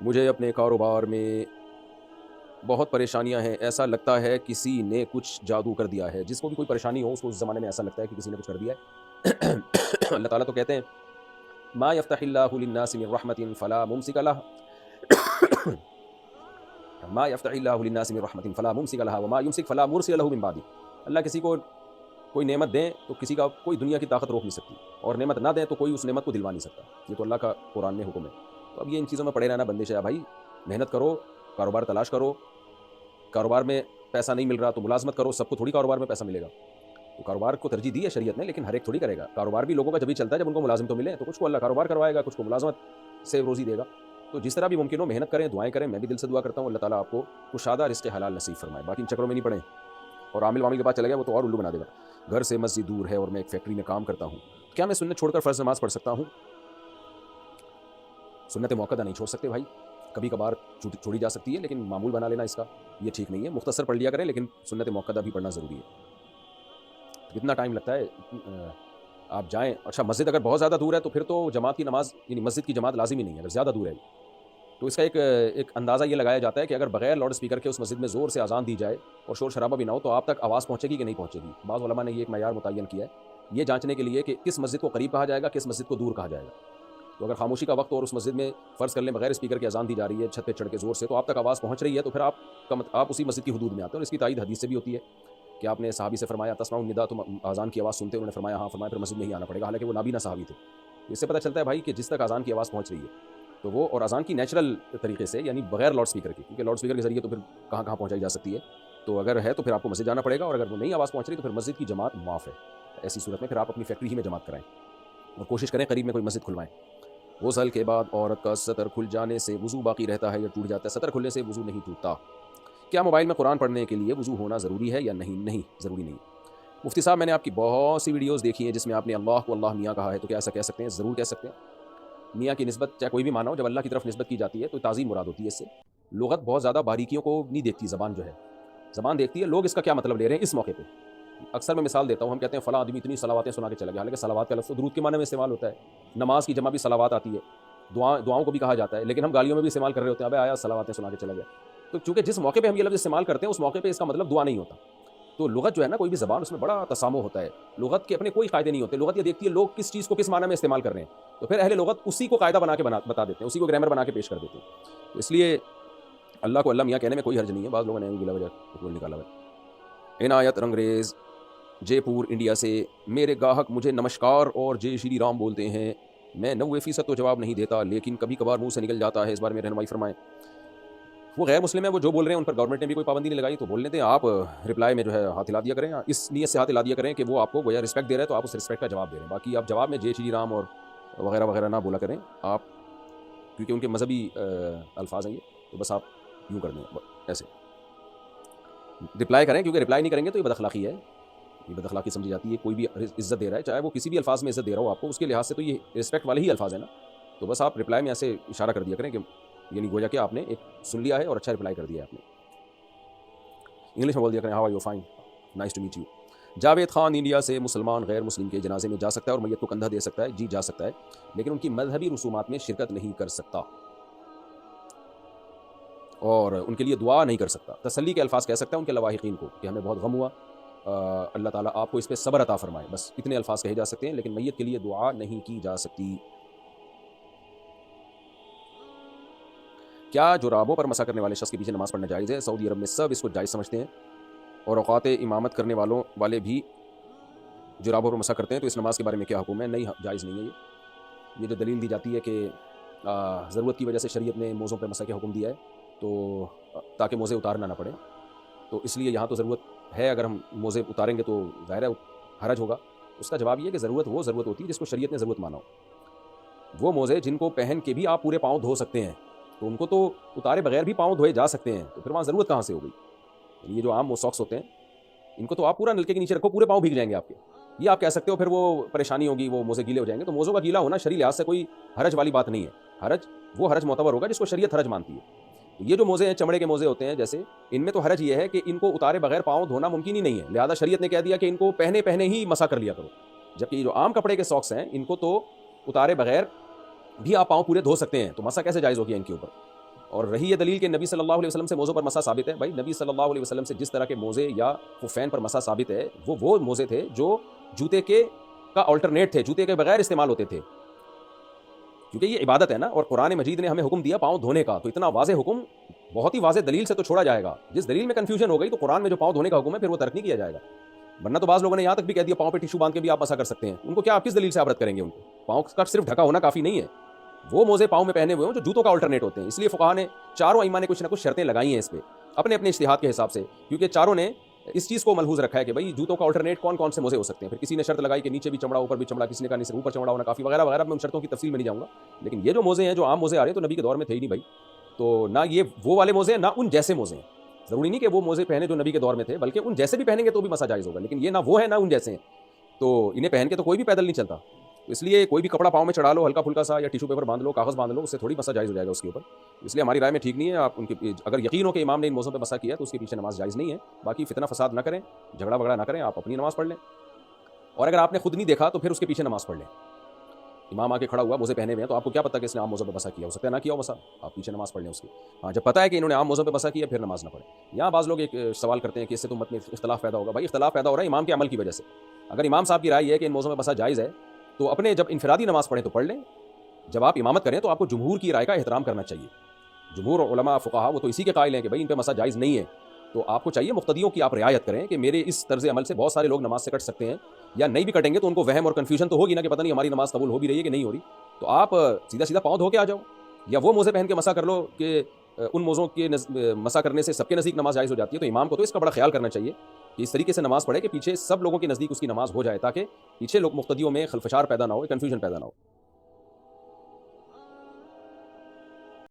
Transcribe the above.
مجھے اپنے کاروبار میں بہت پریشانیاں ہیں، ایسا لگتا ہے کسی نے کچھ جادو کر دیا ہے۔ جس کو بھی کوئی پریشانی ہو اس کو اس زمانے میں ایسا لگتا ہے کہ کسی نے کچھ کر دیا ہے۔ اللہ تعالیٰ تو کہتے ہیں ما یفتح اللہ للناس من رحمت فلا ممسک لها ما یفتح اللہ للناس من رحمت فلا ممسک لها وما یمسک فلا مرسل له من بعده۔ اللہ کسی کو کوئی نعمت دیں تو کسی کا کوئی دنیا کی طاقت روک نہیں سکتی، اور نعمت نہ دیں تو کوئی اس نعمت کو دلوا نہیں سکتا۔ یہ تو اللہ کا قرآن میں حکم ہے۔ تو اب یہ ان چیزوں میں پڑے رہنا بندش ہے بھائی۔ محنت کرو، کاروبار تلاش کرو، کاروبار میں پیسہ نہیں مل رہا تو ملازمت کرو، سب کو تھوڑی کاروبار میں پیسہ ملے گا۔ تو کاروبار کو ترجیح دی ہے شریعت نے، لیکن ہر ایک تھوڑی کرے گا۔ کاروبار بھی لوگوں کا جبھی چلتا ہے جب ان کو ملازم تو ملے، تو کچھ کو اللہ کاروبار کروائے گا، کچھ کو ملازمت سے روزی دے گا۔ تو جس طرح بھی ممکن ہو محنت کریں، دعائیں کریں۔ میں بھی دل سے دعا کرتا ہوں اللہ تعالیٰ آپ کو کشادہ رزق حلال نصیب فرمائے، باقی ان چکروں میں نہیں پڑیں۔ اور عامل وامل کے پاس چلا گیا وہ تو اور الو بنا دے گا۔ گھر سے مسجد دور ہے اور میں ایک فیکٹری میں کام کرتا ہوں، کیا میں سنت چھوڑ کر فرض نماز پڑھ سکتا ہوں؟ سنت موقدہ نہیں چھوڑ سکتے بھائی، کبھی کبھار چھوڑی جا سکتی ہے، لیکن معمول بنا لینا اس کا یہ ٹھیک نہیں ہے۔ مختصر پڑھ لیا کریں، لیکن سنت موقدہ بھی پڑھنا ضروری ہے۔ کتنا ٹائم لگتا ہے آپ جائیں؟ اچھا مسجد اگر بہت زیادہ دور ہے تو پھر تو جماعت کی نماز یعنی مسجد کی جماعت لازمی نہیں ہے اگر زیادہ دور ہے۔ تو اس کا ایک اندازہ یہ لگایا جاتا ہے کہ اگر بغیر لاؤڈ اسپیکر کے اس مسجد میں زور سے اذان دی جائے اور شور شرابہ بھی نہ ہو تو آپ تک آواز پہنچے گی کہ نہیں پہنچے گی۔ بعض علماء نے یہ ایک معیار متعین کیا ہے یہ جانچنے کے لیے کہ کس مسجد کو قریب کہا جائے گا، کس مسجد کو دور کہا جائے گا۔ تو اگر خاموشی کا وقت اور اس مسجد میں فرض کر لیں بغیر اسپیکر کی اذان دی جا رہی ہے، چھت پہ چڑھ کے زور سے، تو آپ تک آواز پہنچ رہی ہے، تو پھر آپ اسی مسجد کی حدود میں آتے ہیں۔ اور اس کی تائید حدیث سے بھی ہوتی ہے کہ آپ نے صحابی سے فرمایا تسمعون النداء، تم اذان کی آواز سنتے؟ انہوں نے فرمایا ہاں، فرمایا پھر مسجد میں ہی آنا پڑے گا، حالانکہ وہ نابینا صحابی تھے۔ اس سے پتہ چلتا ہے بھائی کہ جس تک اذان کی آواز پہنچ رہی ہے تو وہ، اور اذان کی نیچرل طریقے سے یعنی بغیر لاؤڈ اسپیکر کی، کیونکہ لاؤڈ اسپیکر کے ذریعے تو پھر کہاں کہاں پہنچائی جا سکتی ہے۔ تو اگر ہے تو پھر آپ کو مسجد جانا پڑے گا، اور اگر وہ نہیں آواز پہنچ رہی تو پھر مسجد کی جماعت معاف ہے۔ ایسی صورت میں پھر آپ اپنی فیکٹری ہی میں جماعت کرائیں اور کوشش کریں قریب میں کوئی مسجد کھلوائیں۔ غسل کے بعد عورت کا سطر کھل جانے سے وضو باقی رہتا ہے یا ٹوٹ جاتا ہے؟ سطر کھلنے سے وضو نہیں ٹوٹتا۔ کیا موبائل میں قرآن پڑھنے کے لیے وضو ہونا ضروری ہے یا نہیں؟ نہیں ضروری نہیں۔ مفتی صاحب میں نے آپ کی بہت سی ویڈیوز دیکھی ہیں جس میں آپ نے اللہ کو اللہ میاں کہا ہے، تو کیا ایسا کہہ سکتے ہیں؟ ضرور کہہ سکتے ہیں۔ میاں کی نسبت چاہے کوئی بھی مانا ہو، جب اللہ کی طرف نسبت کی جاتی ہے تو تعظیم مراد ہوتی ہے اس سے۔ لغت بہت زیادہ باریکیوں کو نہیں دیکھتی، زبان جو ہے زبان دیکھتی ہے لوگ اس کا کیا مطلب لے رہے ہیں اس موقع پہ۔ اکثر میں مثال دیتا ہوں، ہم کہتے ہیں فلاں آدمی اتنی صلواتیں سنا کے چلا گیا، حالانکہ صلوات کا لفظ تو درود کے معنی میں استعمال ہوتا ہے۔ نماز کی جمع بھی صلوات آتی ہے، دعاؤں کو بھی کہا جاتا ہے، لیکن ہم گالیوں میں بھی استعمال کر رہے ہوتے ہیں، ابے آیا صلواتیں سنا کے چلا گیا۔ تو چونکہ جس موقع پہ ہم یہ لفظ استعمال کرتے ہیں اس موقع پہ اس کا مطلب دعا نہیں ہوتا۔ تو لغت جو ہے نا، کوئی بھی زبان، اس میں بڑا تسامح ہوتا ہے۔ لغت کے اپنے کوئی قاعدے نہیں ہوتے، لغت یہ دیکھتی ہے لوگ کس چیز کو کس معنی میں استعمال کر رہے ہیں، تو پھر اہل لغت اسی کو قاعدہ بنا کے بتا دیتے ہیں، اسی کو گرامر بنا کے پیش کر دیتے ہیں۔ تو اس لیے اللہ کو اللہ میاں کہنے میں کوئی حرج نہیں ہے۔ بعض لوگوں نے بلا وجہ رول نکالا ہے۔ عنایت رنگریز جے پور انڈیا سے، میرے گاہک مجھے نمشکار اور جے شری رام بولتے ہیں، میں 90% تو جواب نہیں دیتا، لیکن کبھی کبھار منہ سے نکل جاتا ہے، اس بارے میں رہنمائی فرمائیں۔ وہ غیر مسلم ہیں، وہ جو بول رہے ہیں ان پر گورنمنٹ نے بھی کوئی پابندی نہیں لگائی، تو بولنے دیں۔ آپ رپلائی میں جو ہے ہاتھ ہلا دیا کریں، اس نیت سے ہاتھ ہلا دیا کریں کہ وہ آپ کو گویا رسپیکٹ دے رہے ہیں تو آپ اس رسپیکٹ کا جواب دے رہے ہیں۔ باقی آپ جواب میں جے شری رام اور وغیرہ وغیرہ نہ بولا کریں آپ، کیونکہ ان کے مذہبی الفاظ ہیں یہ، تو بس آپ یوں کر دیں ایسے رپلائی کریں، کیونکہ رپلائی نہیں کریں گے تو یہ بد اخلاقی ہے، یہ بد اخلاقی سمجھی جاتی ہے۔ کوئی بھی عزت دے رہا ہے، چاہے وہ کسی بھی الفاظ میں عزت دے رہا ہو آپ کو، اس کے لحاظ سے تو یہ رسپیکٹ والے ہی الفاظ ہیں نا، تو بس آپ رپلائی میں ایسے اشارہ کر دیا کریں کہ یعنی گویا کہ آپ نے ایک سن لیا ہے اور اچھا رپلائی کر دیا ہے آپ نے۔ انگلش میں بول دیا کریں how are you, fine, nice to meet you. Javed Khan India سے، مسلمان غیر مسلم کے جنازے میں جا سکتا ہے اور میت کو کندھا دے سکتا ہے؟ جی جا سکتا ہے، لیکن ان کی مذہبی رسومات میں شرکت نہیں کر سکتا اور ان کے لیے دعا نہیں کر سکتا۔ تسلی کے الفاظ کہہ سکتا ہے ان کے لواحقین کو کہ ہمیں بہت غم ہوا، اللہ تعالیٰ آپ کو اس پہ صبر عطا فرمائے، بس اتنے الفاظ کہے جا سکتے ہیں، لیکن میت کے لیے دعا نہیں کی جا سکتی۔ کیا جرابوں پر مسح کرنے والے شخص کے پیچھے نماز پڑھنا جائز ہے؟ سعودی عرب میں سب اس کو جائز سمجھتے ہیں، اور اوقات امامت کرنے والے بھی جرابوں پر مسح کرتے ہیں، تو اس نماز کے بارے میں کیا حکم ہے؟ نہیں، جائز نہیں ہے یہ جو دلیل دی جاتی ہے کہ ضرورت کی وجہ سے شریعت نے موزوں پر مسح کا حکم دیا ہے، تو تاکہ موزے اتارنا نہ پڑے، تو اس لیے یہاں تو ضرورت ہے، اگر ہم موزے اتاریں گے تو ظاہر ہے حرج ہوگا۔ اس کا جواب یہ ہے کہ ضرورت وہ ضرورت ہوتی ہے جس کو شریعت نے ضرورت مانا ہو۔ وہ موزے جن کو پہن کے بھی آپ پورے پاؤں دھو سکتے ہیں، تو ان کو تو اتارے بغیر بھی پاؤں دھوئے جا سکتے ہیں، تو پھر وہاں ضرورت کہاں سے ہو گئی؟ یہ جو عام ساکس ہوتے ہیں ان کو تو آپ پورا نلکے کے نیچے رکھو، پورے پاؤں بھیگ جائیں گے آپ کے، یہ آپ کہہ سکتے ہو پھر وہ پریشانی ہوگی، وہ موزے گیلے ہو جائیں گے۔ تو موزوں کا گیلا ہونا شرعی لحاظ سے کوئی حرج والی بات نہیں ہے، حرج معتبر ہوگا جس کو شریعت حرج مانتی ہے۔ یہ جو موزے ہیں، چمڑے کے موزے ہوتے ہیں جیسے، ان میں تو حرج یہ ہے کہ ان کو اتارے بغیر پاؤں دھونا ممکن ہی نہیں ہے، لہذا شریعت نے کہہ دیا کہ ان کو پہنے ہی مسح کر لیا کرو۔ جبکہ یہ جو عام کپڑے کے ساکس ہیں ان کو تو اتارے بغیر بھی آپ پاؤں پورے دھو سکتے ہیں، تو مسح کیسے جائز ہو گیا ان کے اوپر؟ اور رہی یہ دلیل کہ نبی صلی اللہ علیہ وسلم سے موزوں پر مسح ثابت ہے، بھائی نبی صلی اللہ علیہ وسلم سے جس طرح کے موزے یا خفین پر مسح ثابت ہے وہ موزے تھے جو جوتے کا آلٹرنیٹ تھے، جوتے کے بغیر استعمال ہوتے تھے، کیونکہ یہ عبادت ہے نا، اور قرآن مجید نے ہمیں حکم دیا پاؤں دھونے کا، تو اتنا واضح حکم بہت ہی واضح دلیل سے تو چھوڑا جائے گا. جس دلیل میں کنفیوژن ہو گئی تو قرآن میں جو پاؤں دھونے کا حکم ہے پھر وہ ترک نہیں کیا جائے گا. ورنہ تو بعض لوگوں نے یہاں تک بھی کہہ دیا پاؤں پہ ٹیشو باندھ کے بھی آپ مسح کر سکتے ہیں. ان کو کیا آپ کس دلیل سے عبرت کریں گے؟ ان کو پاؤں کا صرف ڈھکا ہونا کافی نہیں ہے، وہ موزے پاؤں میں پہنے ہوئے ہوں جو جوتوں کا آلٹرنیٹ ہوتے ہیں. اس لیے فقہاء نے چاروں ائمہ نے کچھ نہ کچھ شرطیں لگائی ہیں اس پہ اپنے اپنے اجتہاد کے حساب سے، کیونکہ چاروں نے اس چیز کو ملحوظ رکھا ہے کہ بھائی جوتوں کا آلٹرنیٹ کون کون سے موزے ہو سکتے ہیں. پھر کسی نے شرط لگائی کہ نیچے بھی چمڑا اوپر بھی چمڑا، کسی نے کہا نہیں صرف اوپر چمڑا ہونا کافی، وغیرہ وغیرہ. میں ان شرطوں کی تفصیل میں نہیں جاؤں گا، لیکن یہ جو موزے ہیں جو عام موزے آ رہے ہیں تو نبی کے دور میں تھے ہی نہیں بھائی. تو نہ یہ وہ والے موزے ہیں نہ ان جیسے موزے ہیں. ضروری نہیں کہ وہ موزے پہنے جو نبی کے دور میں تھے، بلکہ ان جیسے بھی پہنیں گے تو بھی مسح جائز ہوگا، لیکن یہ نہ وہ ہے نہ ان جیسے ہیں. تو انہیں پہن کے تو کوئی بھی پیدل نہیں چلتا. تو اس لیے کوئی بھی کپڑا پاؤں میں چڑھا لو ہلکا پھلکا سا، یا ٹیشو پیپر باندھ لو، کاغذ باندھ لو، اس سے تھوڑی مسح جائز ہو جائے گا اس کے اوپر. اس لیے ہماری رائے میں ٹھیک نہیں ہے. آپ ان کے اگر یقین ہو کہ امام نے ان موزوں پہ مسح کیا تو اس کے پیچھے نماز جائز نہیں ہے. باقی فتنہ فساد نہ کریں، جھگڑا وگڑا نہ کریں، آپ اپنی نماز پڑھ لیں. اور اگر آپ نے خود نہیں دیکھا تو پھر اس کے پیچھے نماز پڑھ لیں. امام آ کے کھڑا ہوا موزے پہنے ہوئے ہیں تو آپ کو کیا پتہ کہ اس نے عام موزوں پہ مسح کیا، ہو سکتا ہے نہ کیا ہو مسح، آپ پیچھے نماز پڑھ لیں اس کی. ہاں جب پتہ ہے کہ انہوں نے عام موزوں پہ مسح کیا پھر نماز نہ پڑھیں. یہاں بعض لوگ ایک سوال کرتے ہیں کہ اس سے تو امت میں اختلاف پیدا ہوگا. بھائی اختلاف پیدا ہو رہا ہے امام کے عمل کی وجہ سے. اگر امام صاحب کی رائے یہ ہے کہ ان موزوں پہ مسح جائز ہے تو اپنے جب انفرادی نماز پڑھیں تو پڑھ لیں. جب آپ امامت کریں تو آپ کو جمہور کی رائے کا احترام کرنا چاہیے. جمہور علماء فقہا وہ تو اسی کے قائل ہیں کہ بھائی ان پہ مسح جائز نہیں ہے. تو آپ کو چاہیے مقتدیوں کی آپ رعایت کریں کہ میرے اس طرز عمل سے بہت سارے لوگ نماز سے کٹ سکتے ہیں، یا نہیں بھی کٹیں گے تو ان کو وہم اور کنفیوژن تو ہوگی نا کہ پتہ نہیں ہماری نماز قبول ہو بھی رہی ہے کہ نہیں ہو رہی. تو آپ سیدھا سیدھا پاؤں دھو کے آ جاؤ، یا وہ موزے پہن کے مسح کر لو کہ ان موزوں کے مسح کرنے سے سب کے نزدیک نماز جائز ہو جاتی ہے. تو امام کو تو اس کا بڑا خیال کرنا چاہیے کہ اس طریقے سے نماز پڑھے کہ پیچھے سب لوگوں کے نزدیک اس کی نماز ہو جائے، تاکہ پیچھے لوگ مقتدیوں میں خلفشار پیدا نہ ہو، کنفیوژن پیدا نہ ہو.